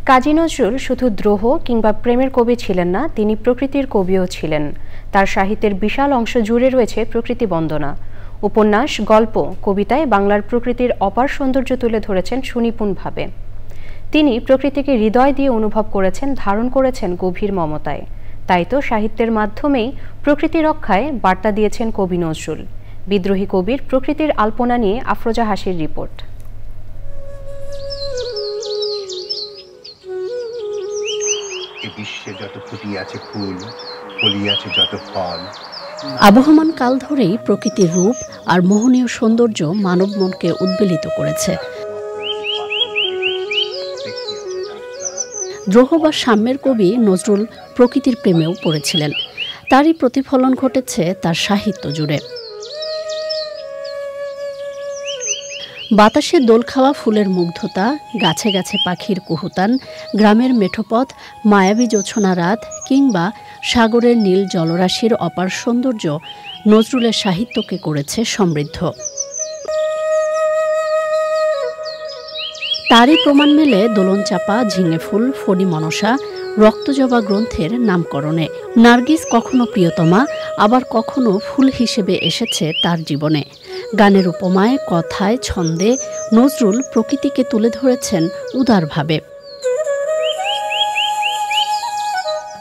কাজী নজরুল শুধু দ্রোহ কিংবা প্রেমের কবি ছিলেন না, তিনি প্রকৃতির কবিও ছিলেন। তার সাহিত্যের বিশাল অংশ জুড়ে রয়েছে প্রকৃতি বন্দনা। উপন্যাস, গল্প, কবিতায় বাংলার প্রকৃতির অপার সৌন্দর্য তুলে ধরেছেন সুনিপুণভাবে। তিনি প্রকৃতিকে হৃদয় দিয়ে অনুভব করেছেন, ধারণ করেছেন গভীর মমতায়। তাই তো সাহিত্যের মাধ্যমেই প্রকৃতি রক্ষায় বার্তা দিয়েছেন কবি নজরুল। বিদ্রোহী কবির প্রকৃতির আলপনা নিয়ে আফরোজা হাসির রিপোর্ট। বিশ্বে যত ফুটিয়াছে ফুল, ফলিয়াছে যত ফল। আবহমান কাল ধরেই প্রকৃতির রূপ আর মোহনীয় সৌন্দর্য মানব মনকে উদ্বেলিত করেছে। দ্রোহ বা সাম্যের কবি নজরুল প্রকৃতির প্রেমেও পড়েছিলেন। তারই প্রতিফলন ঘটেছে তার সাহিত্য জুড়ে। বাতাসে দোল খাওয়া ফুলের মুগ্ধতা, গাছে গাছে পাখির কুহুতান, গ্রামের মেঠোপথ, মায়াবী জোছনা রাত কিংবা সাগরের নীল জলরাশির অপার সৌন্দর্য নজরুলের সাহিত্যকে করেছে সমৃদ্ধ। তারই প্রমাণ মেলে দোলনচাপা, ঝিঙে ফুল, ফণি মনসা, রক্তজবা গ্রন্থের নামকরণে। নার্গিস কখনো প্রিয়তমা, আবার কখনো ফুল হিসেবে এসেছে তার জীবনে। গানের উপমায়, কথায়, ছন্দে নজরুল প্রকৃতিকে তুলে ধরেছেন উদারভাবে।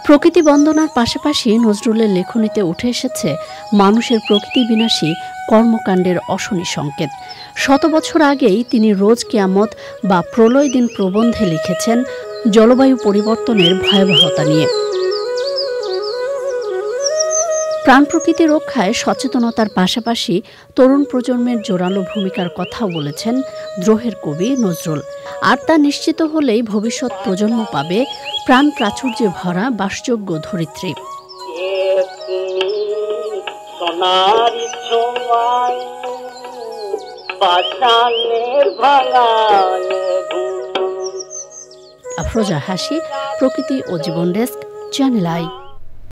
প্রকৃতি বন্দনার পাশাপাশি নজরুলের লেখনীতে উঠে এসেছে মানুষের প্রকৃতি বিনাশী কর্মকাণ্ডের অশনি সংকেত। শত বছর আগেই তিনি রোজ কিয়ামত বা প্রলয় দিন প্রবন্ধে লিখেছেন জলবায়ু পরিবর্তনের ভয়াবহতা নিয়ে। প্রাণ প্রকৃতি রক্ষায় সচেতনতার পাশাপাশি তরুণ প্রজন্মের জোরালো ভূমিকার কথাও বলেছেন দ্রোহের কবি নজরুল। আর তা নিশ্চিত হলেই ভবিষ্যৎ প্রজন্ম পাবে প্রাণ প্রাচুর্যে ভরা বাসযোগ্য ধরিত্রী। আফরোজা হাসি, প্রকৃতি ও জীবন ডেস্ক, চ্যানেল আই।